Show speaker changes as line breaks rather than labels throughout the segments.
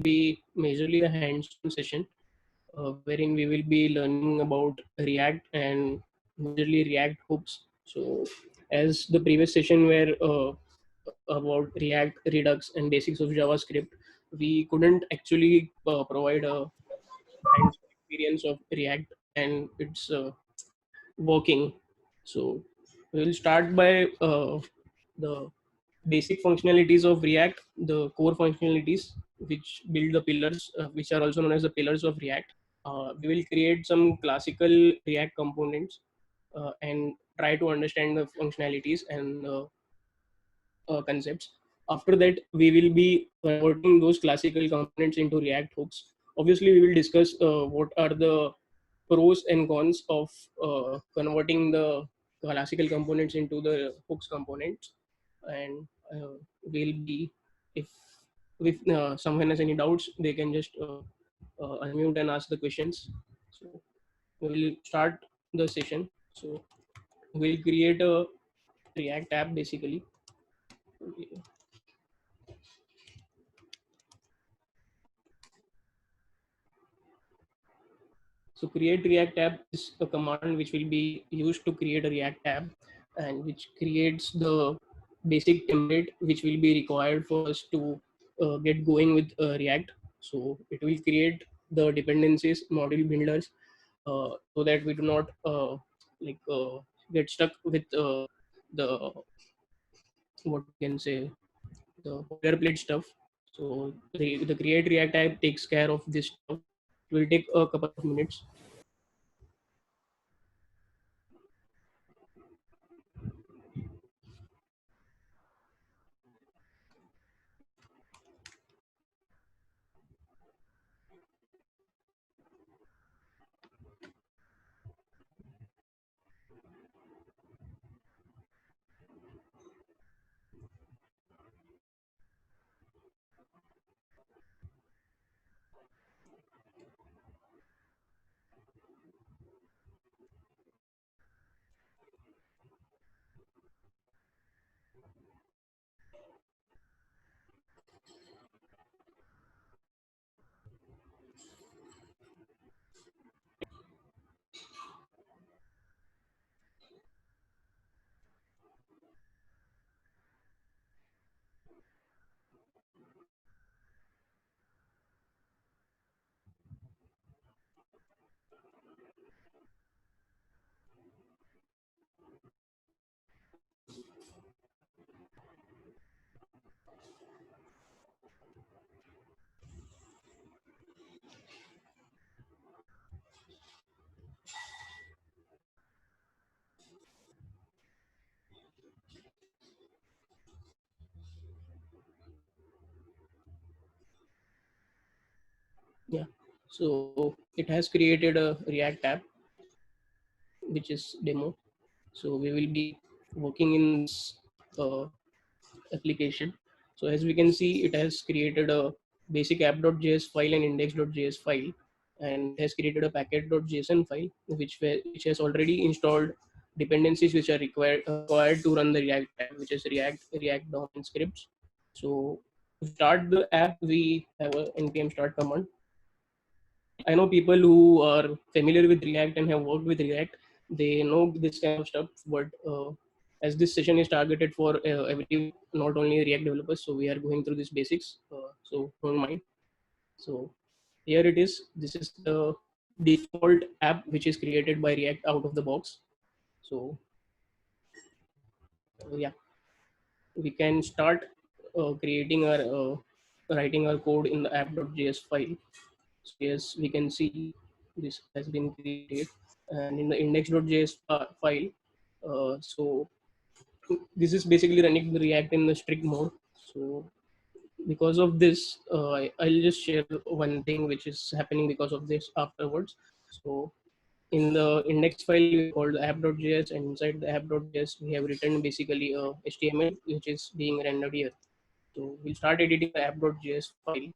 be majorly a hands-on session wherein we will be learning about React and majorly React hooks. So, as the previous session were about React, Redux, and basics of JavaScript, we couldn't actually provide a hands-on experience of React and its working. So, we'll start by the basic functionalities of React, the core functionalities which build the pillars, which are also known as the pillars of React. We will create some classical React components and try to understand the functionalities and concepts. After that, we will be converting those classical components into React hooks. Obviously, we will discuss what are the pros and cons of converting the classical components into the hooks components, and we'll be, if someone has any doubts, they can just unmute and ask the questions. So we'll start the session. So we'll create a React app basically. So create React app is a command which will be used to create a React app, and which creates the basic template which will be required for us to get going with React. So it will create the dependencies, module builders, so that we do not like get stuck with the, what we can say, the boilerplate stuff. So the create React app takes care of this stuff. It will take a couple of minutes. Yeah. So it has created a React app, which is demo. So we will be working in this application. So as we can see, it has created a basic app.js file and index.js file, and has created a packet.json file, which has already installed dependencies which are required to run the React app, which is React DOM and scripts. So to start the app, we have a npm start command. I know people who are familiar with React and have worked with React. They know this kind of stuff. But as this session is targeted for every, not only React developers, so we are going through these basics. So don't mind. So here it is. This is the default app which is created by React out of the box. So yeah, we can start creating our writing our code in the app.js file. So yes, we can see this has been created, and in the index.js file. So this is basically running the React in the strict mode. So because of this, I'll just share one thing which is happening because of this afterwards. So in the index file we called app.js, and inside the app.js we have written basically HTML which is being rendered here. So we'll start editing the app.js file.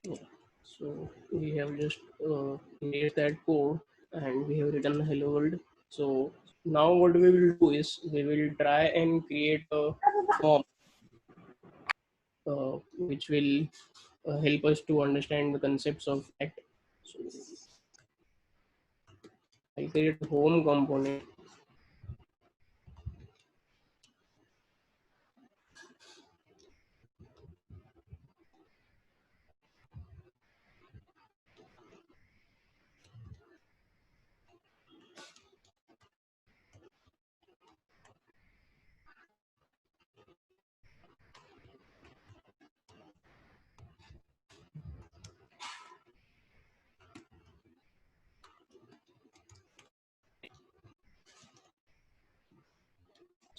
Yeah. So we have just made that code and we have written hello world. So now what we will do is we will try and create a form which will help us to understand the concepts of React. So I'll create a home component.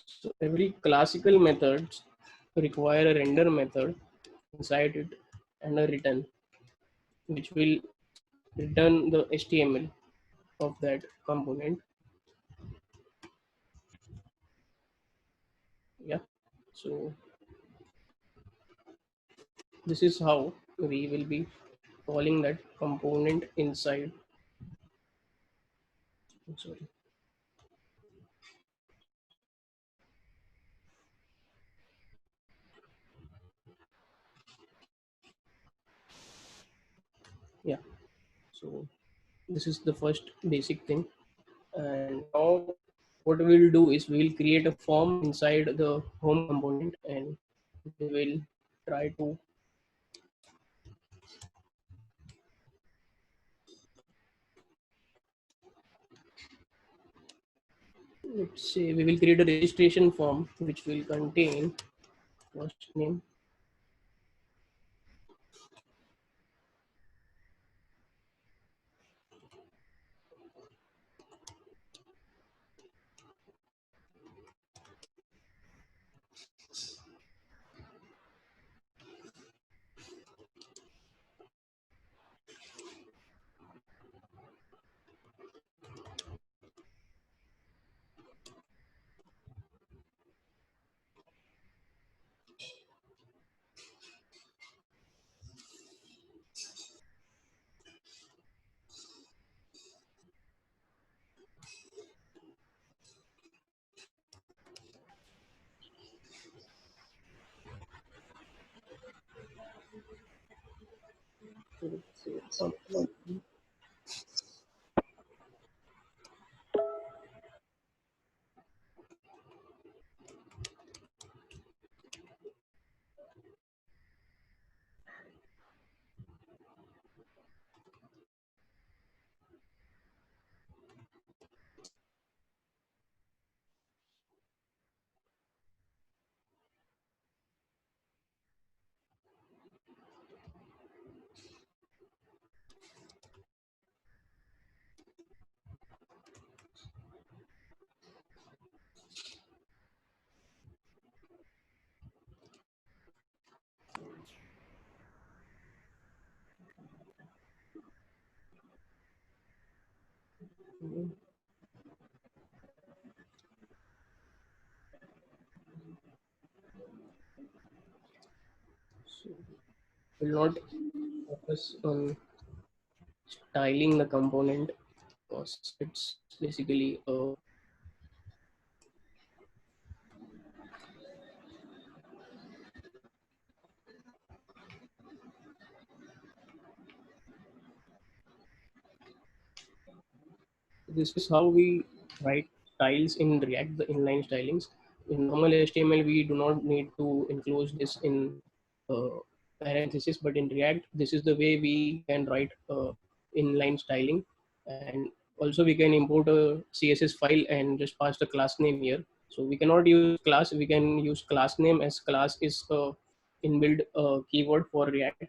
So every classical methods require a render method inside it and a return, which will return the HTML of that component. Yeah. So this is how we will be calling that component inside. Sorry. Yeah. So this is the first basic thing. And now what we'll do is we'll create a form inside the home component and we will try to, let's say we will create a registration form which will contain first name. So let's say some- so will not focus on styling the component because it's basically this is how we write styles in React, the inline stylings. In normal HTML, we do not need to enclose this in uh, parentheses, but in React, this is the way we can write inline styling. And also, we can import a CSS file and just pass the class name here. So we cannot use class. We can use class name as class is a inbuilt keyword for React.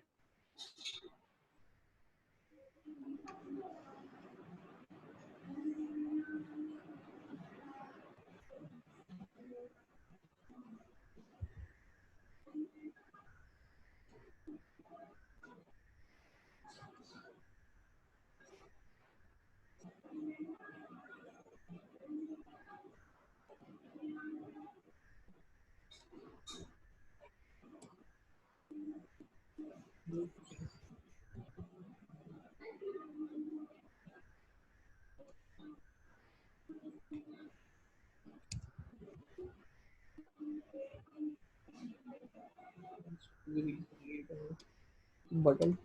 We will create a button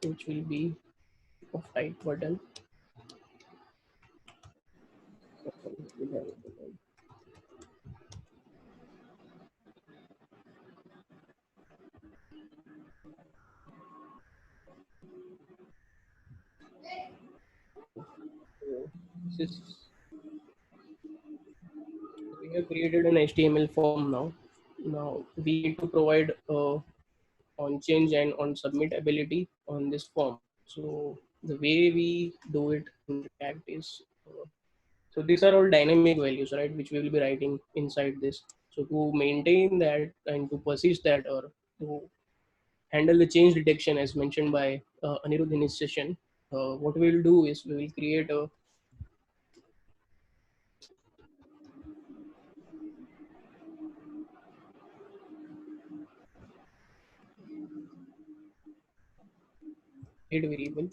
which will be of type button. We'll have a button. So this is, we have created an HTML form now. Now we need to provide on change and on submit ability on this form. So the way we do it in React is so these are all dynamic values, right, which we will be writing inside this. So to maintain that and to persist that, or to handle the change detection as mentioned by Anirudh in his session, what we will do is we will create a head variable.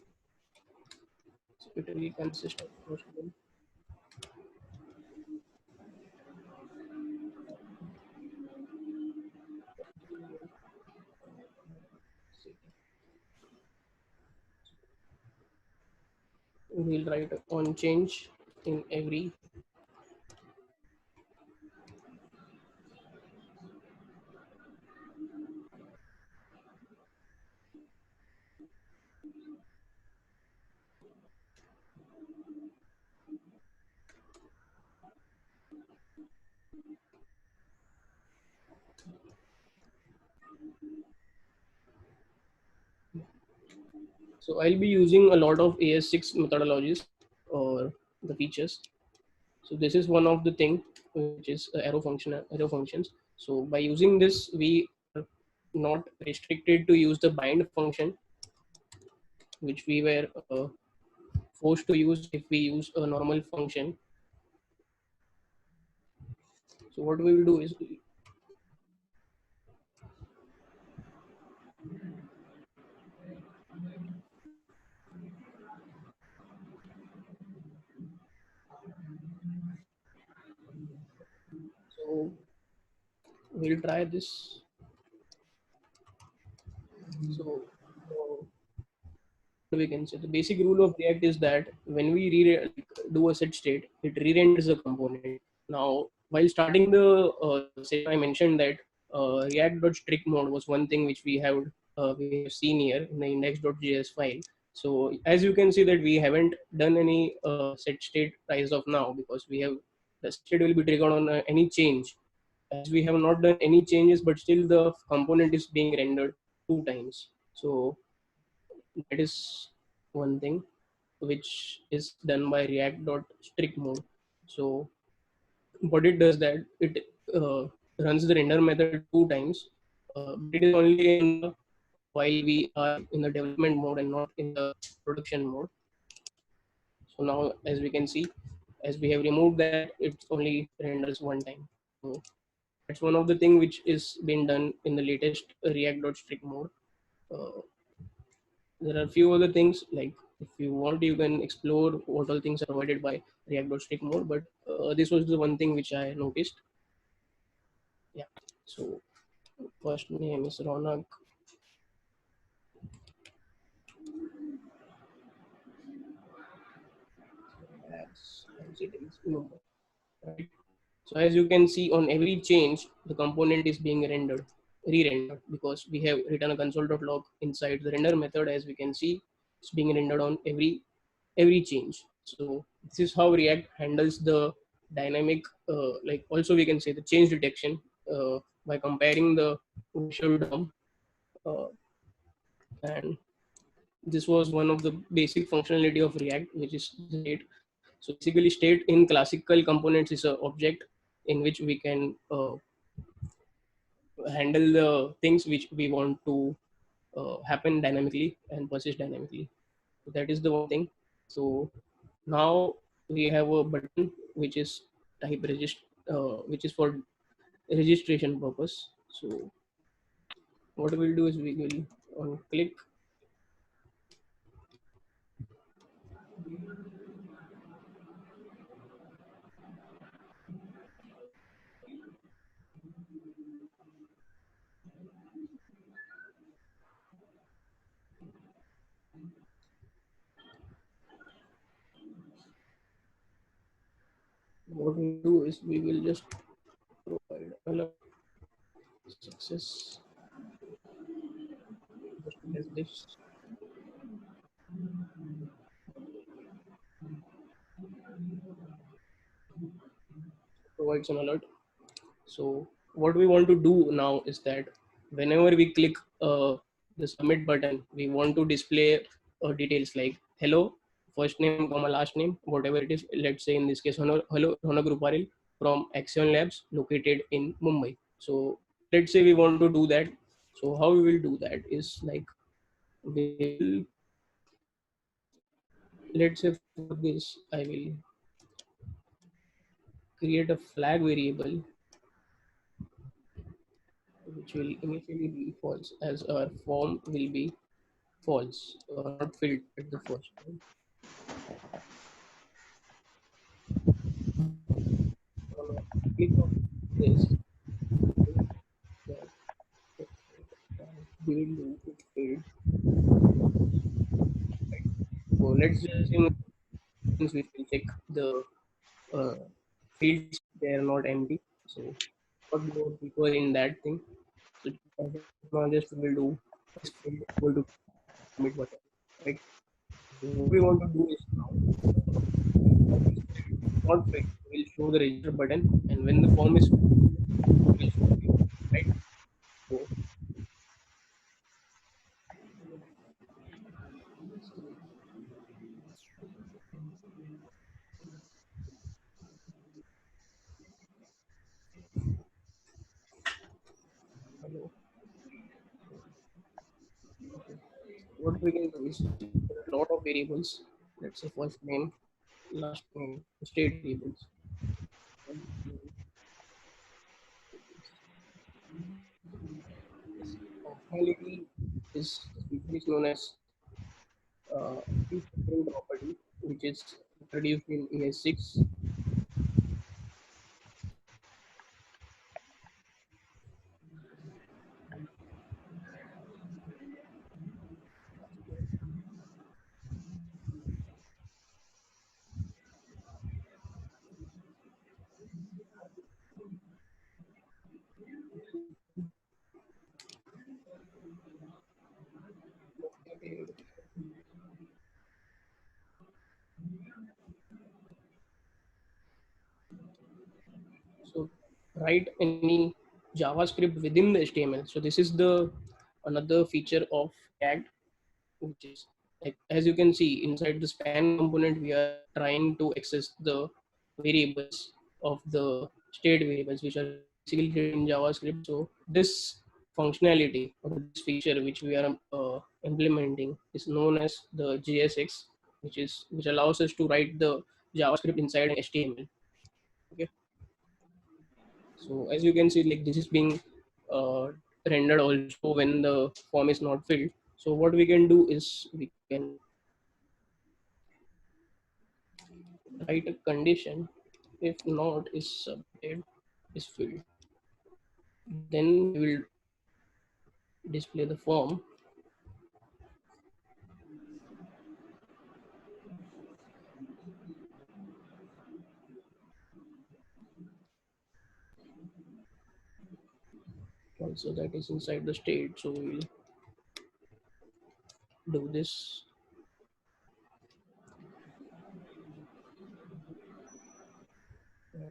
So it will consist of first one. We will write on change in every. So I'll be using a lot of AS6 methodologies or the features. So this is one of the thing which is arrow functions. So by using this, we are not restricted to use the bind function, which we were forced to use if we use a normal function. So what we will do is, so we'll try this. So we can say the basic rule of React is that when we do a set state, it re-renders the component. Now, while starting the session, I mentioned that React.strict mode was one thing which we have seen here in the index.js file. So as you can see that we haven't done any set state as of now, because we have the state will be triggered on any change. As we have not done any changes, but still the component is being rendered two times. So that is one thing which is done by React.strict mode. So what it does that it runs the render method two times. But it is only in while we are in the development mode and not in the production mode. So now, as we can see, as we have removed that, it only renders one time. So that's one of the thing which is being done in the latest React.strict mode. Uh, there are a few other things, like if you want you can explore what all things are provided by React.strict mode, but this was the one thing which I noticed. Yeah. So first name is Ronak. As it is, no, right? So as you can see, on every change, the component is being re-rendered, because we have written a console.log inside the render method. As we can see, it's being rendered on every change. So this is how React handles the dynamic, like also we can say the change detection by comparing the virtual DOM, uh, and this was one of the basic functionality of React, which is state. So basically, state in classical components is an object in which we can handle the things which we want to happen dynamically and persist dynamically. So that is the one thing. So now we have a button which is type register, which is for registration purpose. So what we'll do is we will on click. do is we will just provide alert success just as this provides an alert. So what we want to do now is that whenever we click the submit button, we want to display details like hello, first name, comma last name, whatever it is. Let's say in this case, hello, Ronak Ruparil from Accion Labs located in Mumbai. So let's say we want to do that. So how we will do that is like we will, let's say for this, I will create a flag variable which will initially be false as our form will be false, not filled at the first time. Click on this, that we will do it filled. So let's just in we will check the uh, fields, they are not empty. So what more deeper in that thing. So now just we will do is field equal to submit button, right? So what we want to do is now form is not filled, we will show the register button, and when the form is filled, we will show the right. So hello. What we can do is there are a lot of variables. Let's say first name, last name, state variables. And this functionality is known as feature property, which is introduced in ES6. So write any JavaScript within the HTML. So this is the another feature of React, which is like as you can see inside the span component, we are trying to access the variables of the state variables, which are basically written in JavaScript. So this functionality or this feature which we are implementing is known as the JSX, which allows us to write the JavaScript inside HTML. Okay. So as you can see, like this is being uh, rendered also when the form is not filled. So what we can do is we can write a condition if not is submitted is filled. Then we will display the form. Also that is inside the state. So we will do this.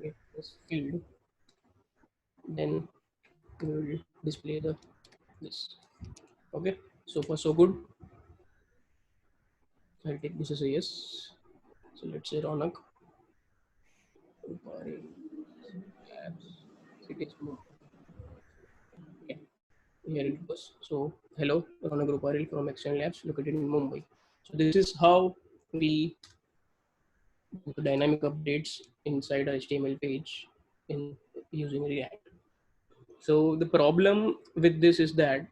It is filled. Then we will display the this. Okay. So far so good. I'll take this as a yes. So let's say Ronak. It is more. Yeah. Here it goes. So hello, Ronak Ruparil from Accion Labs located in Mumbai. So this is how we do the dynamic updates inside a HTML page in using React. So the problem with this is that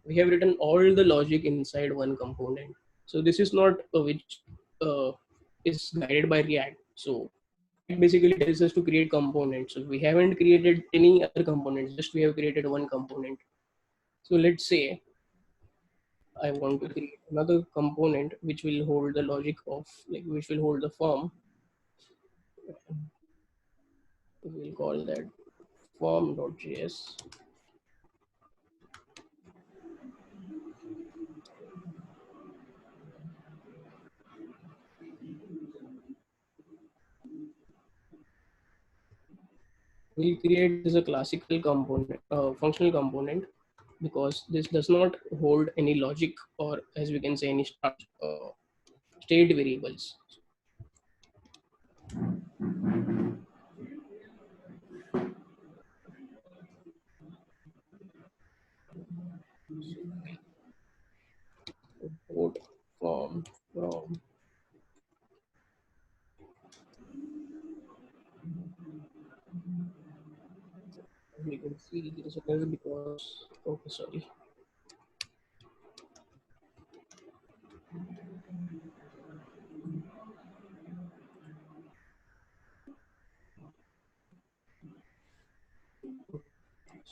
we have written all the logic inside one component. So this is not which uh, is guided by React. So React basically tells us to create components. So we haven't created any other components, just we have created one component. So let's say I want to create another component which will hold the logic of like which will hold the form. we'll call that form.js. We'll create this as a classical component, functional component, because this does not hold any logic, or as we can say, any state variables. Import form from, we can see there is an error because, okay, sorry.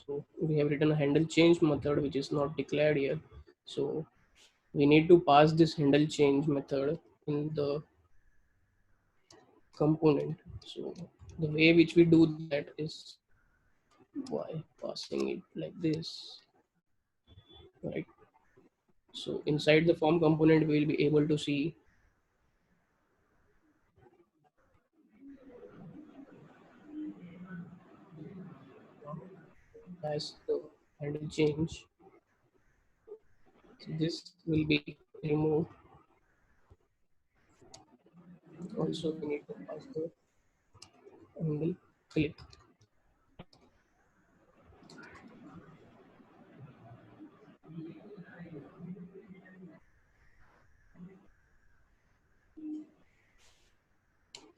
So we have written a handle change method which is not declared here. So we need to pass this handle change method in the component. So the way which we do that is by passing it like this, right? So inside the form component, we'll be able to see as the handle change. So this will be removed. Also, we need to pass the handle click.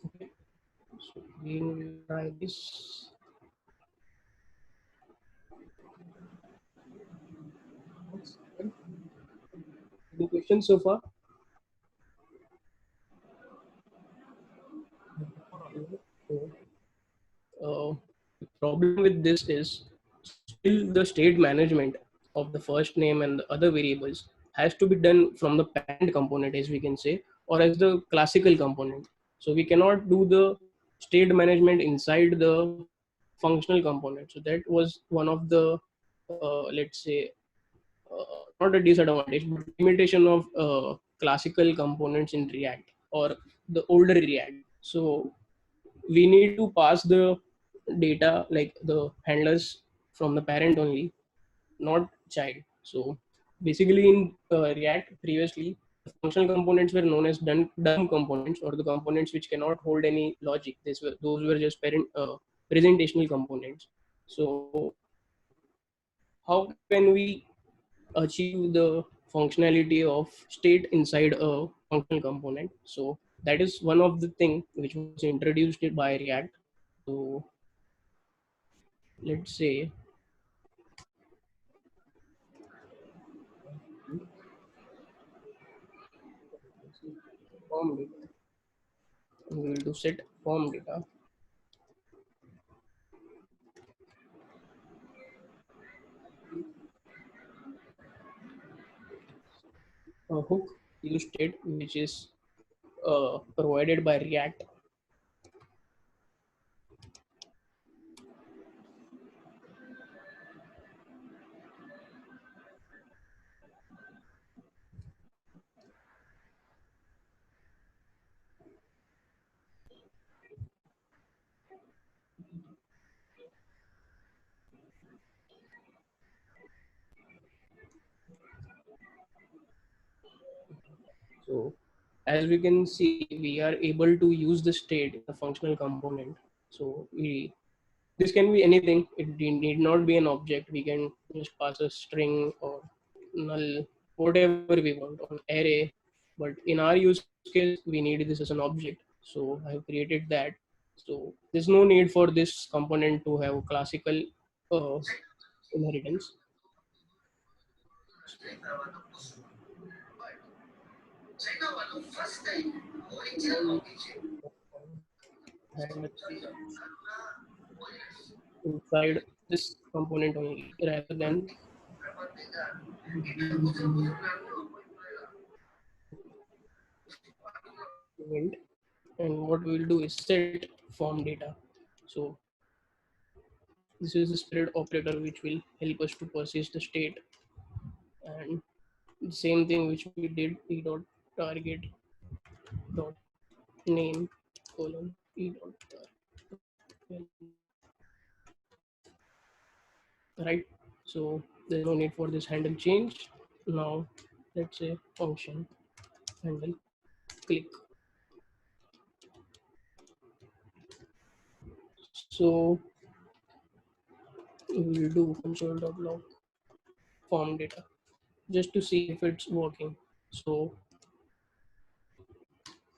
Okay. So we will try this. Any questions so far? The problem with this is still the state management of the first name and the other variables has to be done from the parent component, as we can say, or as the classical component. So we cannot do the state management inside the functional component. So that was one of the, let's say, not a disadvantage, but limitation of classical components in React or the older React. So we need to pass the data like the handlers from the parent only, not child. So basically in React previously, the functional components were known as dumb components, or the components which cannot hold any logic. Those were just parent presentational components. So how can we achieve the functionality of state inside a functional component? So that is one of the thing which was introduced by React. So let's say form data. We will do set form data. A hook use state which is provided by React. So as we can see, we are able to use the state in the functional component. So this can be anything. It need not be an object. We can just pass a string or null, whatever we want, on array. But in our use case, we need this as an object. So I have created that. So there's no need for this component to have classical uh, inheritance. Um, and inside this component only, rather than event. And what we'll do is set form data. So This is the spread operator which will help us to persist the state, and the same thing which we did e dot target dot name colon e dot right. So there's no need for this handle change. Now let's say function handle click. So we will do console.log form data just to see if it's working. So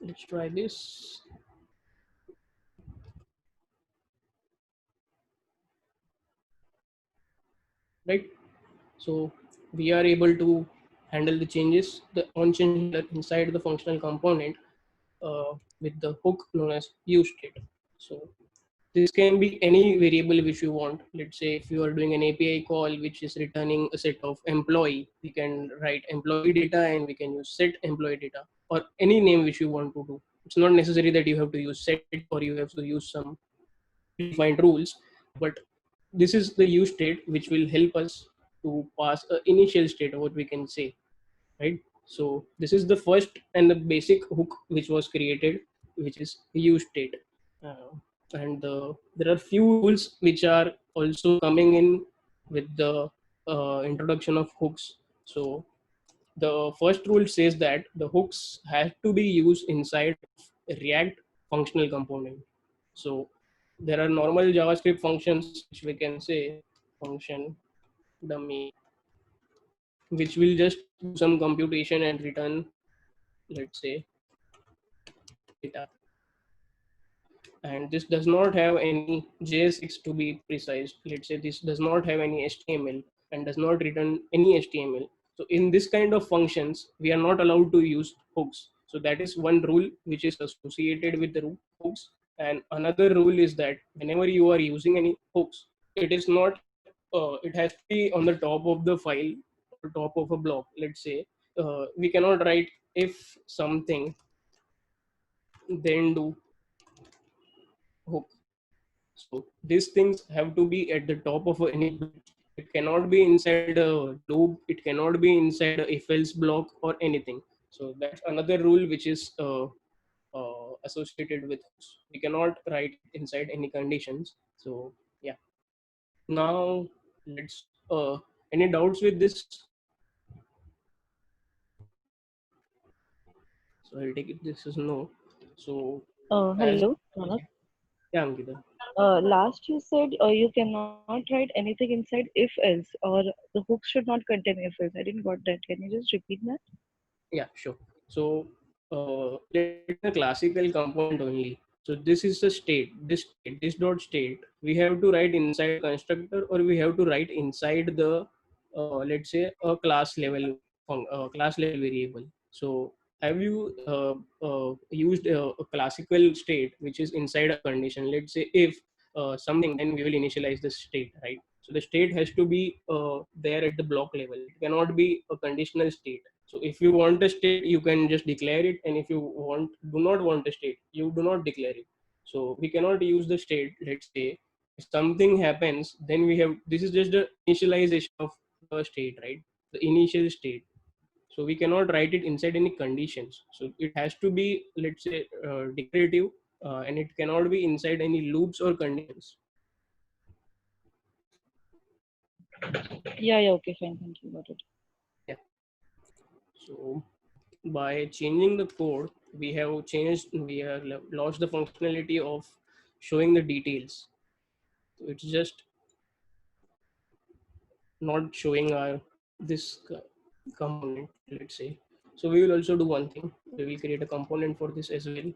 let's try this. Right. So we are able to handle the changes, the on change handler inside the functional component with the hook known as useState. So this can be any variable which you want. Let's say if you are doing an API call which is returning a set of employee, we can write employee data and we can use set employee data or any name which you want to do. It's not necessary that you have to use set or you have to use some predefined rules, but this is the use state which will help us to pass an initial state of what we can say, right? So this is the first and the basic hook which was created, which is use state. uh, and there are few rules which are also coming in with the introduction of hooks. So the first rule says that the hooks have to be used inside React functional component. So there are normal JavaScript functions which we can say function dummy, which will just do some computation and return, let's say, data. And this does not have any JSX to be precise. Let's say this does not have any HTML and does not return any HTML. So in this kind of functions, we are not allowed to use hooks. So that is one rule which is associated with the hooks. And another rule is that whenever you are using any hooks, it is not, it has to be on the top of the file or top of a block. Let's say we cannot write if something, then do hook. So these things have to be at the top of any bridge. It cannot be inside a loop. It cannot be inside a if else block or anything. So that's another rule which is associated with hooks. We cannot write inside any conditions. So yeah. Now let's. Any doubts with this? So I'll take it. This is no. So as
Hello, Manoj.
yeah, Ankita.
Last you said you cannot write anything inside if else, or the hook should not contain if else. I didn't got that. Can you just repeat that?
Yeah, sure. So let's say in a classical component only. So this is the state, this dot state. We have to write inside constructor or we have to write inside the, let's say a class level variable. So have you used a classical state which is inside a condition? Let's say if something, then we will initialize the state, right? So the state has to be there at the block level. It cannot be a conditional state. So if you want a state, you can just declare it, and if you do not want a state, you do not declare it. So we cannot use the state. Let's say if something happens, then we have, this is just the initialization of the state, right? The initial state. So we cannot write it inside any conditions. So it has to be, let's say, declarative, and it cannot be inside any loops or conditions.
Yeah, yeah, okay, fine, thank you, got it.
Yeah. So by changing the code, we have lost the functionality of showing the details. So it's just not showing our this component, let's say. So we will also do one thing. We will create a component for this as well.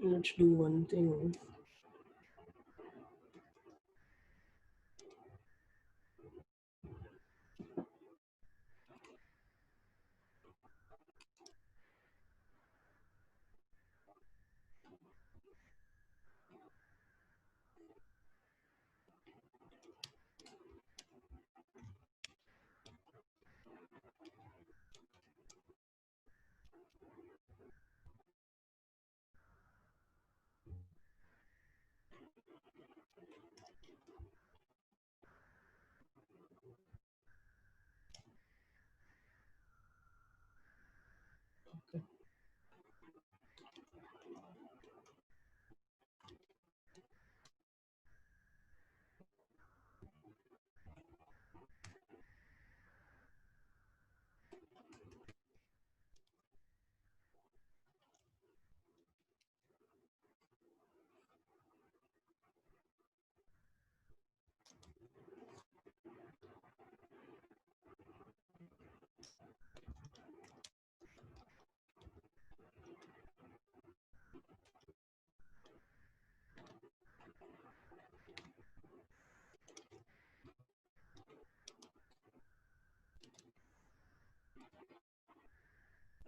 Let's do one thing. Okay.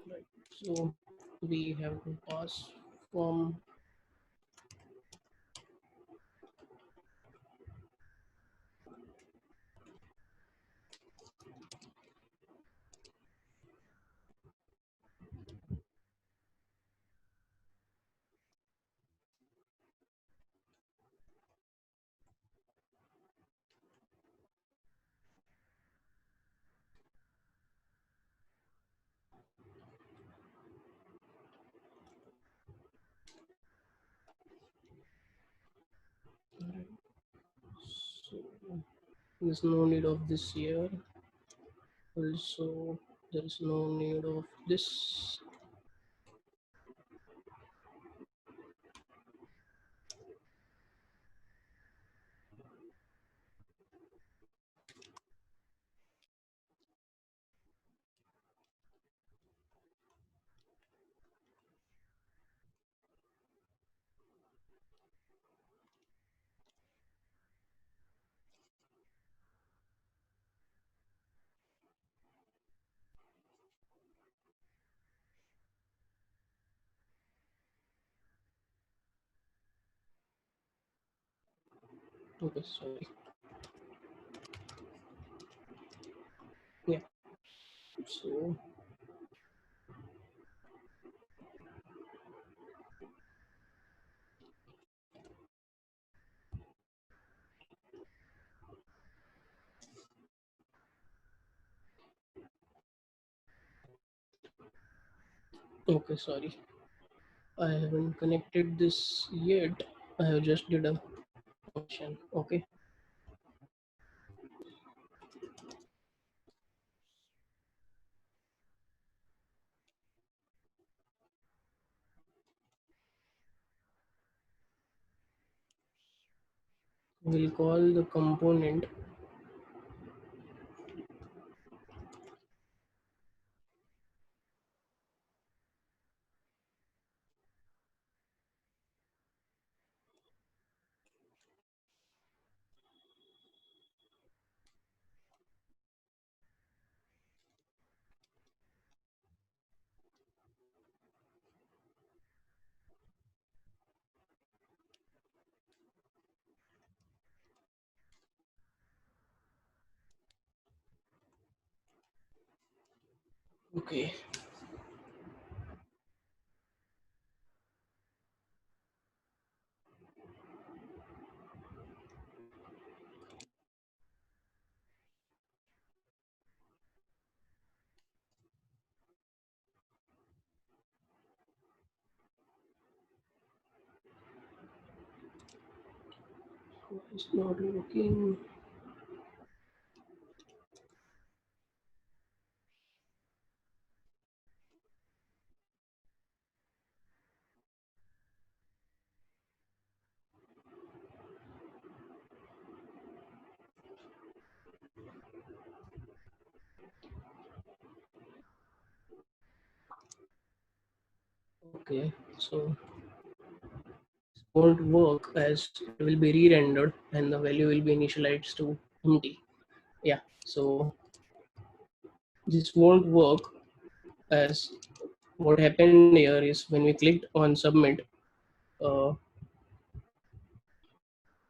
Right. So we have to pass from. Right. So there's no need of this here. Also, there is no need of this. Okay, sorry. Yeah. So okay, sorry. I haven't connected this yet. I have just did a function. Okay. We'll call the component. Okay. It's not working. Okay. So won't work as it will be re-rendered and the value will be initialized to empty. Yeah, so this won't work as what happened here is when we clicked on submit, uh,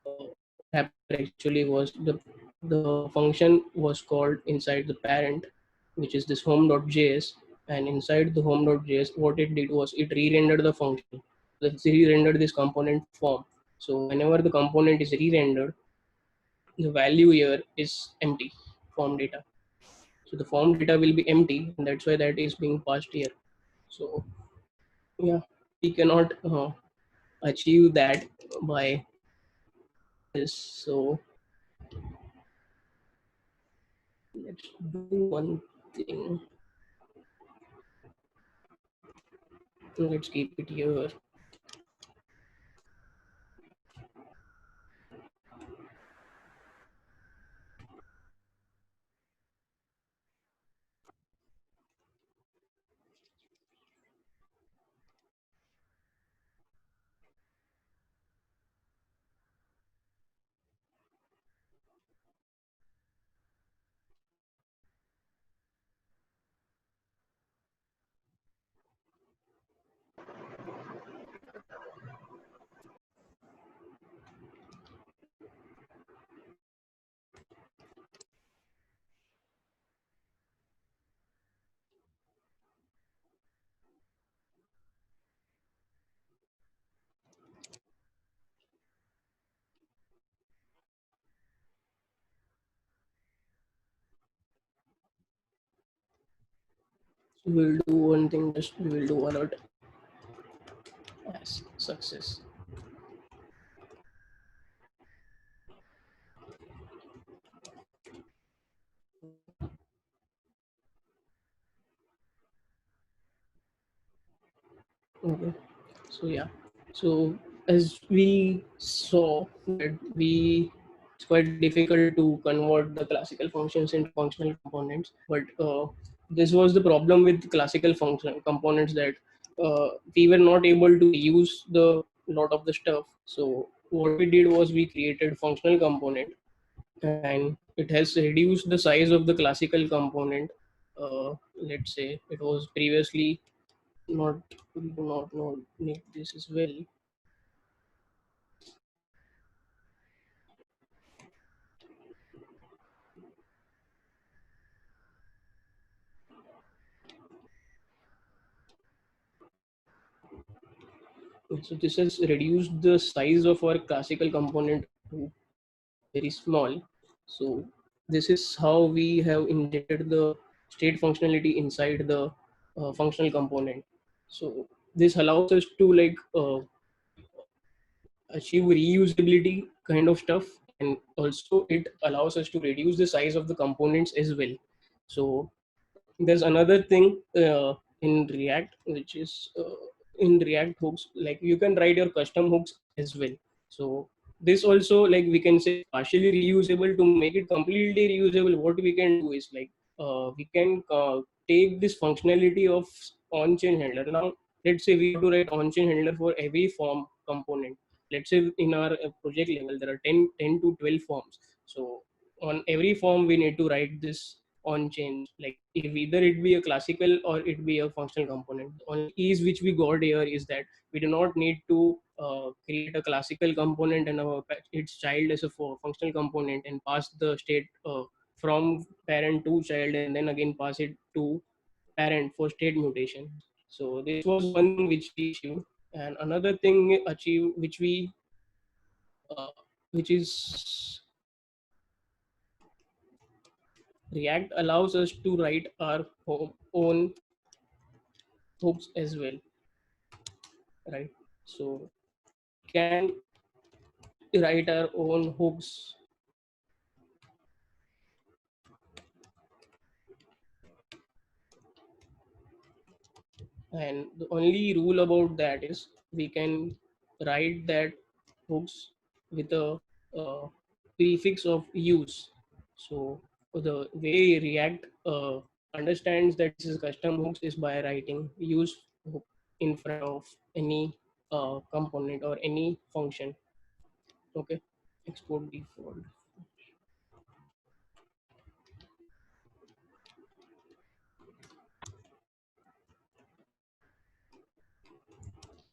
what happened actually was the function was called inside the parent, which is this home.js, and inside the home.js, what it did was it re-rendered the function. It re-rendered this component form. So whenever the component is re-rendered, the value here is empty form data. So the form data will be empty, and that's why that is being passed here. So yeah, we cannot achieve that by this. So let's do one thing. Let's keep it here. So we'll do one thing. Just we will do alert as success. Okay. So yeah. So as we saw that we it's quite difficult to convert the classical functions into functional components, but this was the problem with classical function components that we were not able to use the lot of the stuff. So what we did was we created functional component, and it has reduced the size of the classical component. Let's say it was previously not, we do not know need this as well. So this has reduced the size of our classical component to very small. So this is how we have injected the state functionality inside the functional component. So this allows us to like achieve reusability kind of stuff, and also it allows us to reduce the size of the components as well. So there's another thing in React, which is in React hooks, like you can write your custom hooks as well. So this also, like we can say partially reusable. To make it completely reusable, what we can do is like we can take this functionality of on-chain handler. Now let's say we have to write on-chain handler for every form component. Let's say in our project level there are 10 to 12 forms. So on every form we need to write this on chain, like if either it be a classical or it be a functional component. The only ease which we got here is that we do not need to create a classical component and its child as a functional component and pass the state from parent to child, and then again pass it to parent for state mutation. So this was one thing which we achieved, and another thing achieved uh, which is React allows us to write our own hooks as well, right? So can write our own hooks, and the only rule about that is we can write that hooks with a prefix of use. So the way React understands that this is custom hooks is by writing use hook in front of any component or any function. Okay, export default.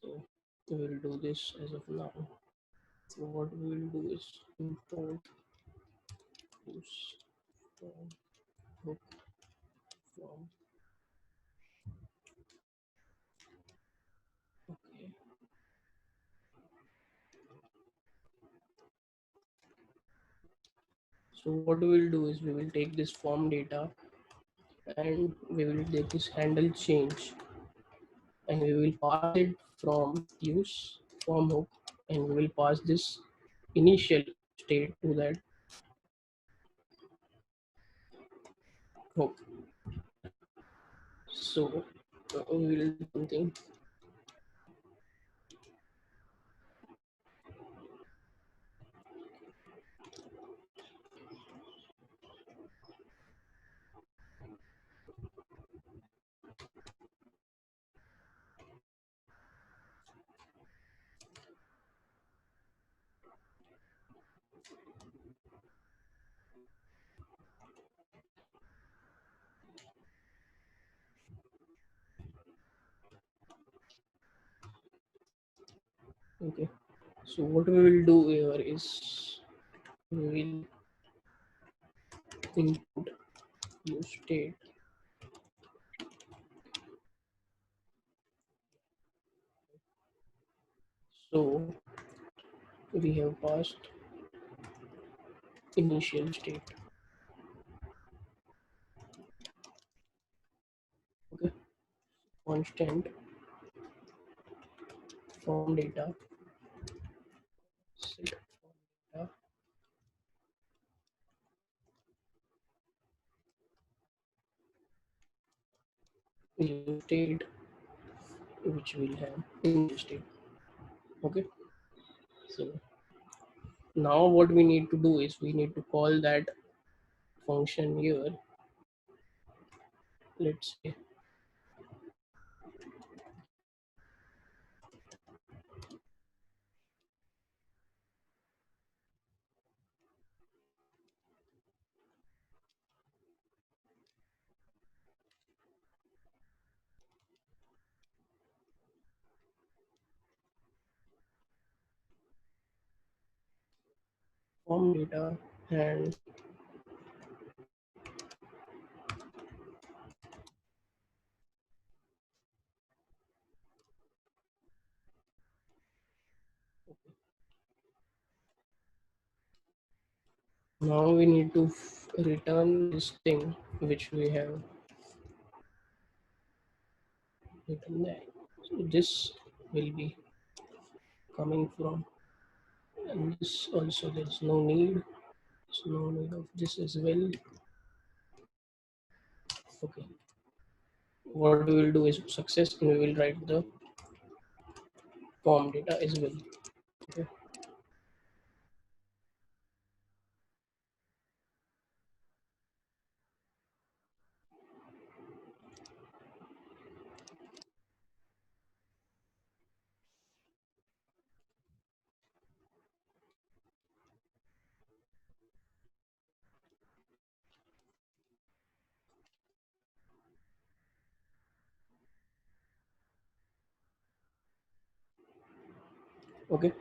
So we will do this as of now. So what we will do is import use from hook from. Okay. So what we will do is we will take this form data and we will take this handle change and we will pass it from use form hook and we will pass this initial state to that hook. So we will do something. Okay. So what we will do here is we will input use state. So we have passed initial state. Okay. Constant form data set form data use state which will have initial state. Okay. So now what we need to do is we need to call that function here. Let's say form data and now we need to return this thing which we have written there. So this will be coming from, and this also there's no need. There's no need of this as well. Okay. What we will do is success, and we will write the form data as well. Okay. Okay.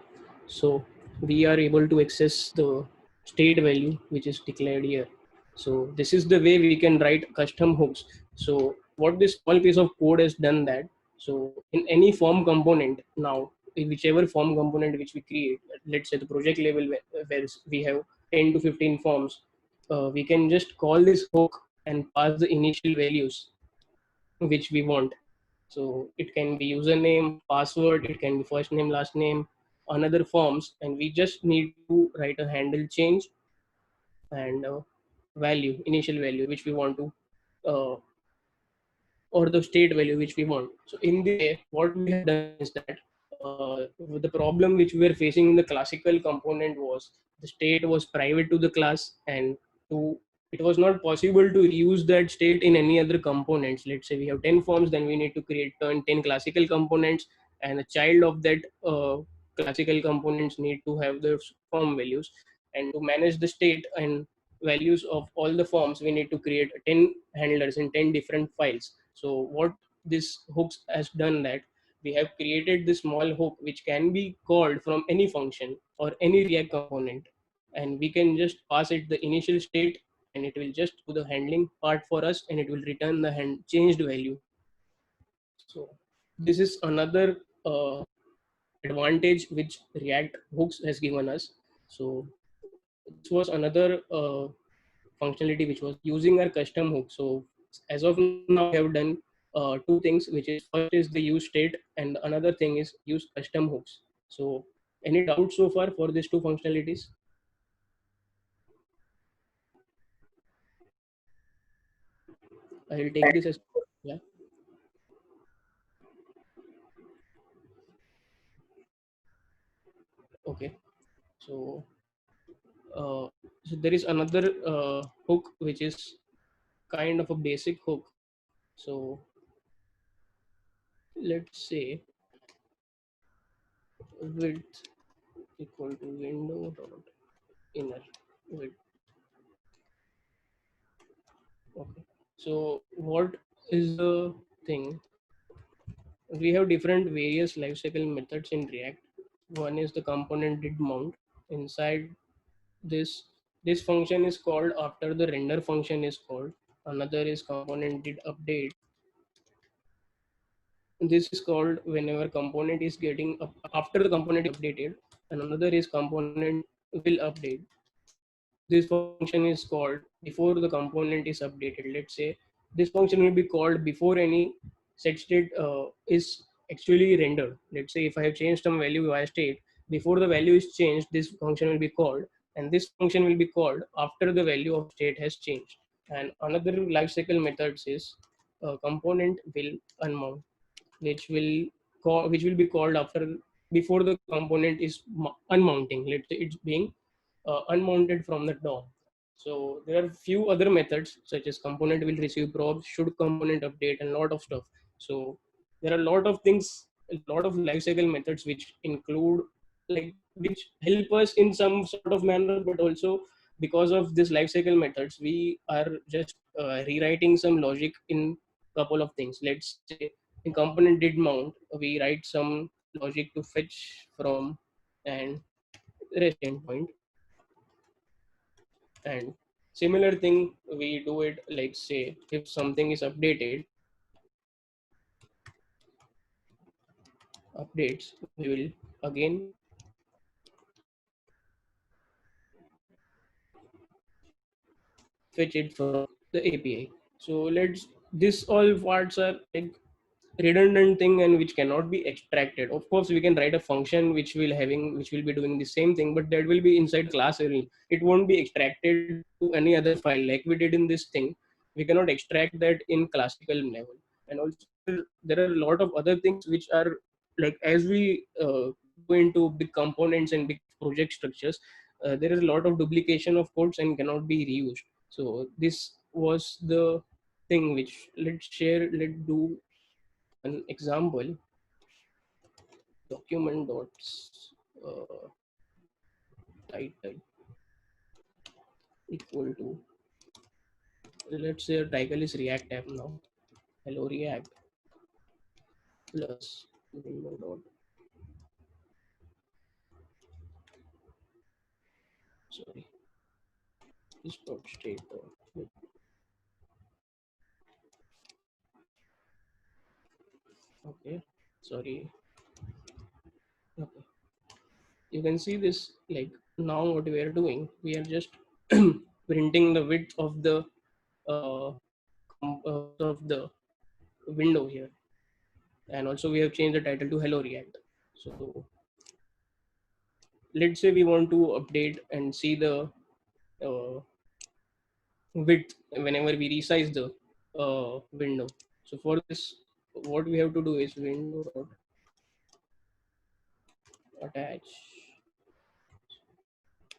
So we are able to access the state value which is declared here. So this is the way we can write custom hooks. So what this small piece of code has done that, so in any form component now, in whichever form component which we create, let's say the project level where we have 10 to 15 forms, we can just call this hook and pass the initial values which we want. So it can be username, password, it can be first name, last name, another forms, and we just need to write a handle change and value, initial value which we want to, or the state value which we want. So in the way, what we have done is that the problem which we were facing in the classical component was the state was private to the class, and to it was not possible to reuse that state in any other components. Let's say we have 10 forms, then we need to create 10 classical components, and a child of that classical components need to have the form values. And to manage the state and values of all the forms, we need to create 10 handlers in 10 different files. So what this hooks has done, that we have created this small hook which can be called from any function or any React component, and we can just pass it the initial state, and it will just do the handling part for us, and it will return the changed value. So this is another advantage which React hooks has given us. So this was another functionality which was using our custom hook. So as of now we have done two things, which is first is the use state, and another thing is use custom hooks. So any doubts so far for these two functionalities? I will take this as, yeah. Okay. So so there is another hook which is kind of a basic hook. So let's say width equal to window dot inner width. Okay. So what is the thing? We have different various lifecycle methods in React. One is the component did mount. Inside this, this function is called after the render function is called. Another is component did update. This is called whenever component is getting up after the component is updated. And another is component will update. This function is called before the component is updated. Let's say this function will be called before any set state is actually rendered. Let's say if I have changed some value via state, before the value is changed, this function will be called, and this function will be called after the value of state has changed. And another lifecycle methods is component will unmount, which will be called after before the component is unmounting. Let's say it's being unmounted from the DOM. So there are few other methods such as component will receive probes, should component update, and a lot of stuff. So there are a lot of things, a lot of lifecycle methods which include, like, which help us in some sort of manner, but also because of this lifecycle methods, we are just rewriting some logic in couple of things. Let's say in component did mount, we write some logic to fetch from and rest endpoint. And similar thing we do it, like say if something is updated, updates, we will again fetch it from the API. So let's, this all parts are like redundant thing and which cannot be extracted. Of course we can write a function which will be doing the same thing, but that will be inside class only. It won't be extracted to any other file like we did in this thing. We cannot extract that in classical level. And also there are a lot of other things which are, like, as we go into big components and big project structures, there is a lot of duplication of codes and cannot be reused. So this was the thing which, let's do an example. Document dots title equal to, let's say a title is React app now. Hello React plus window dot, sorry, is dot state dot, okay, sorry. Okay, you can see this, like, now what we are doing, we are just printing the width of the uh, of the window here. And also we have changed the title to Hello React. So let's say we want to update and see the uh, width whenever we resize the window. So for this, what we have to do is window dot attach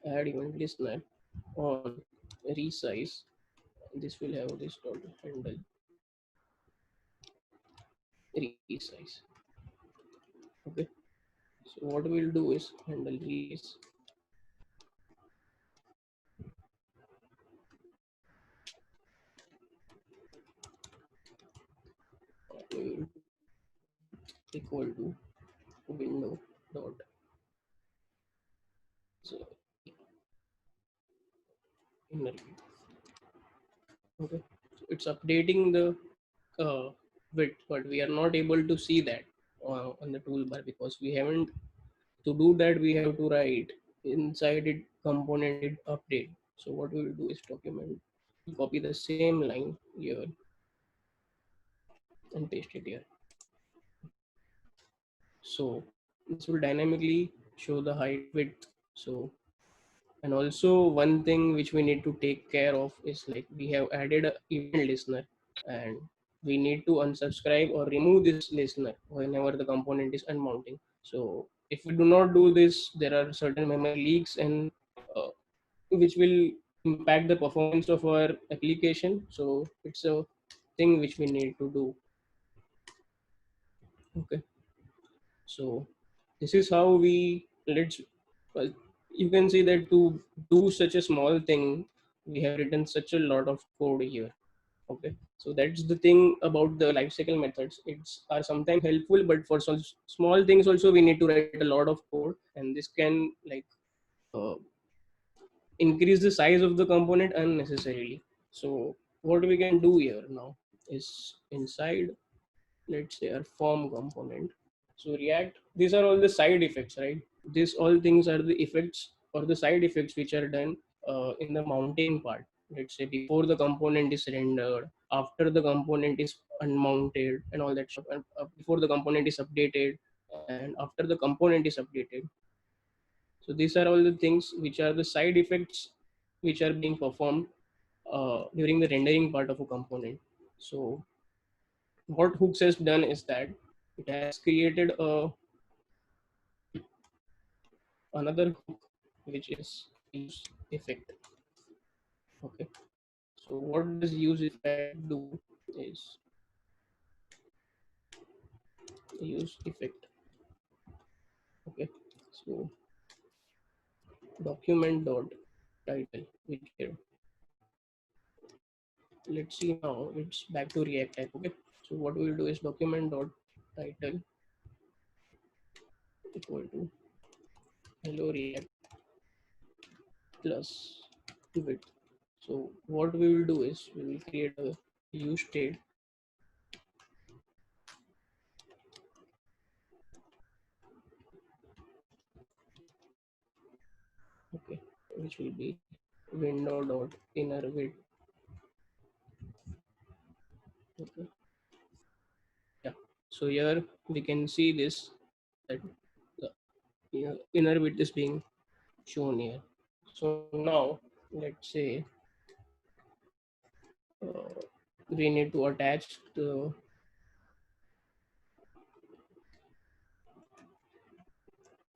add event listener on resize. This will have this dot handle resize. what we'll do is handle release. We will equal to window dot, so inner view. Okay, so it's updating the width, but we are not able to see that on the toolbar because we haven't. To do that, we have to write inside it component did update. So what we will do is document, copy the same line here and paste it here. So this will dynamically show the height width. So, and also one thing which we need to take care of is like we have added a event listener, and we need to unsubscribe or remove this listener whenever the component is unmounting. So if we do not do this, there are certain memory leaks and uh, which will impact the performance of our application. So it's a thing which we need to do. Okay, so this is how we let's well, you can see that to do such a small thing, we have written such a lot of code here. Okay, so that's the thing about the lifecycle methods. It's are sometimes helpful, but for some small things also we need to write a lot of code, and this can like uh, increase the size of the component unnecessarily. So what we can do here now is inside, let's say, our form component. So React, these are all the side effects, right? These all things are the effects or the side effects which are done in the mounting part. Let's say before the component is rendered, after the component is unmounted, and all that stuff, and before the component is updated, and after the component is updated. So these are all the things which are the side effects which are being performed during the rendering part of a component. So what Hooks has done is that it has created another hook which is use effect. Okay. So what does use effect do is use effect. Okay. So document dot title which here. Let's see now it's back to React type. Okay. So what we'll do is document dot title equal to hello React plus width. So what we will do is we will create a use state. Okay, which will be window dot inner width. Okay, yeah. So here we can see this that the inner width is being shown here. So now let's say uh, we need to attach the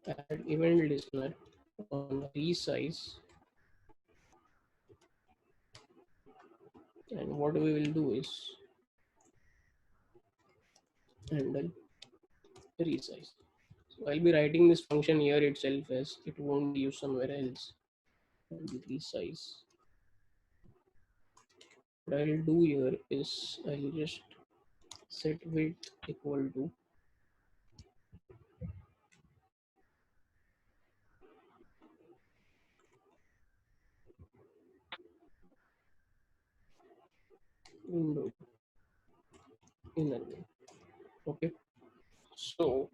add event listener on resize, and what we will do is handle resize. So I'll be writing this function here itself as it won't be used somewhere else. And resize. What I'll do here is I'll just set width equal to window inner width. Okay. So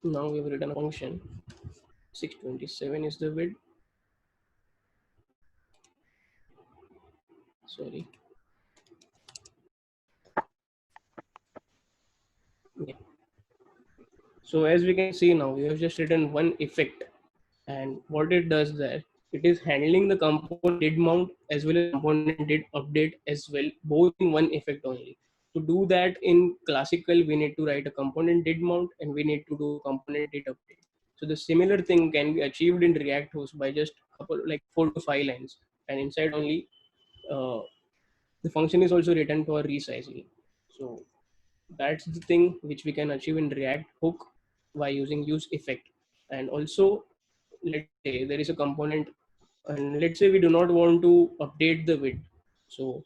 now we've written a function. 627 is the width. Sorry. Yeah. So as we can see now, we have just written one effect, and what it does there, it is handling the component did mount as well as component did update as well, both in one effect only. To do that in classical, we need to write a component did mount and we need to do component did update. So the similar thing can be achieved in React host by just couple like 4 to 5 lines, and inside only uh, the function is also written for resizing. So That's the thing which we can achieve in React hook by using use effect. And also, let's say there is a component, and let's say we do not want to update the width. So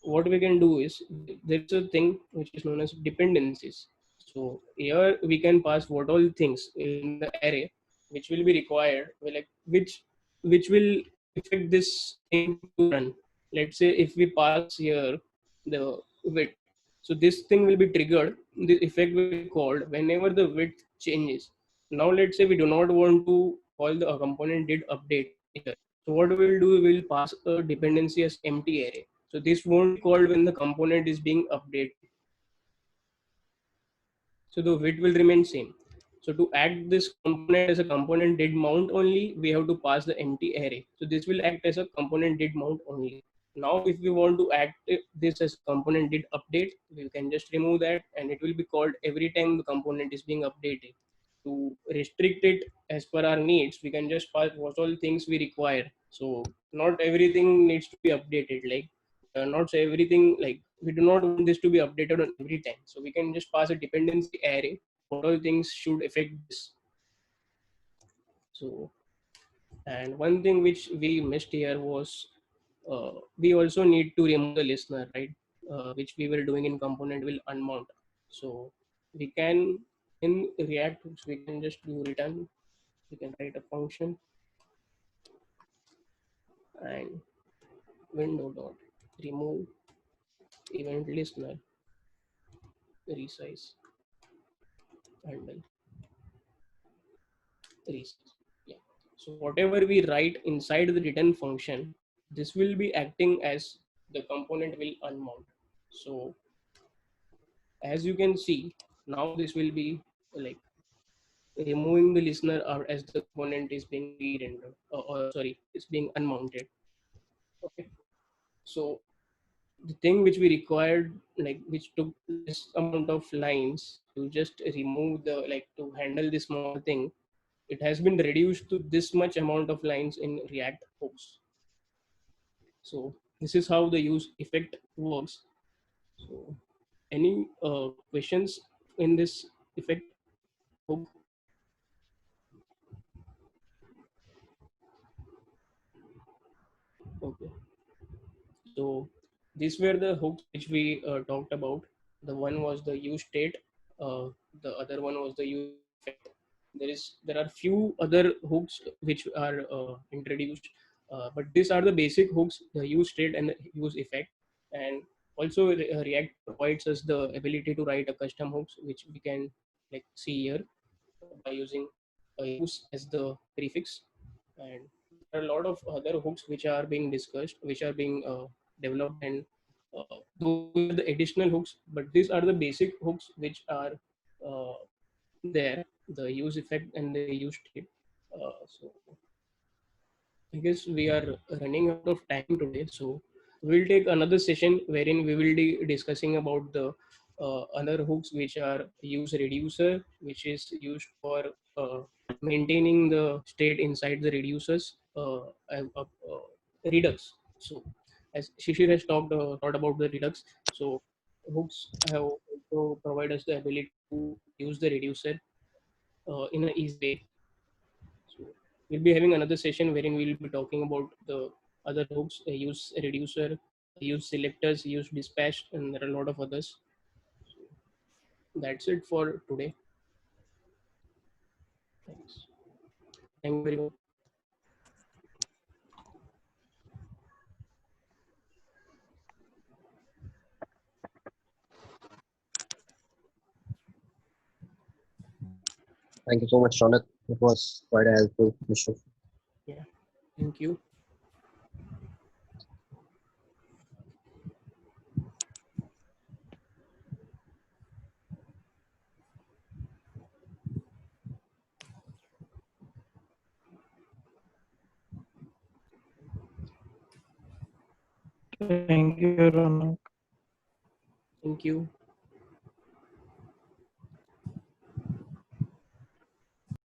what we can do is, there is a thing which is known as dependencies. So here we can pass what all things in the array which will be required, like which will affect this thing to run. Let's say if we pass here the width, so this thing will be triggered. This effect will be called whenever the width changes. Now let's say we do not want to call the component did update here. So what we'll do, we'll pass a dependency as empty array. So this won't be called when the component is being updated. So the width will remain same. So to act this component as a component did mount only, we have to pass the empty array. So this will act as a component did mount only. Now if we want to act this as component did update, we can just remove that, and it will be called every time the component is being updated. To restrict it as per our needs, we can just pass what all things we require. So not everything needs to be updated. Like not say everything, like we do not want this to be updated on every time, so we can just pass a dependency array what all things should affect this. So, and one thing which we missed here was we also need to remove the listener, right? Which we were doing in component will unmount. So we can, in React hooks, we can just do return. We can write a function and window dot remove event listener resize handle resize. Yeah. So whatever we write inside the return function, this will be acting as the component will unmount. So as you can see, now this will be like removing the listener or as the component is being re-rendered, or sorry, it's being unmounted. Okay. So the thing which we required, like which took this amount of lines to just remove the, like to handle this small thing, it has been reduced to this much amount of lines in React hooks. So this is how the use effect works. So any questions in this effect hook? Okay. So these were the hooks which we talked about. The one was the use state. The other one was the use effect. There are few other hooks which are introduced, but these are the basic hooks: the use state and the use effect. And also React provides us the ability to write a custom hooks, which we can like see here by using a use as the prefix. And there are a lot of other hooks which are being discussed, which are being developed, and those are the additional hooks. But these are the basic hooks which are uh, there, the use effect and the use state. So I guess we are running out of time today, so we'll take another session wherein we will be discussing about the other hooks which are use reducer, which is used for uh, maintaining the state inside the reducers, redux. So as Shishir has talked about the redux, so hooks have also provide us the ability to use the reducer in an easy way. So we'll be having another session wherein we'll be talking about the other hooks, use reducer, use selectors, use dispatch, and there are a lot of others. So that's it for today. Thanks. Thank you very much.
Thank you so much, Ronak. It was quite a helpful mission.
Yeah. Thank you.
Thank you, Ronak.
Thank you.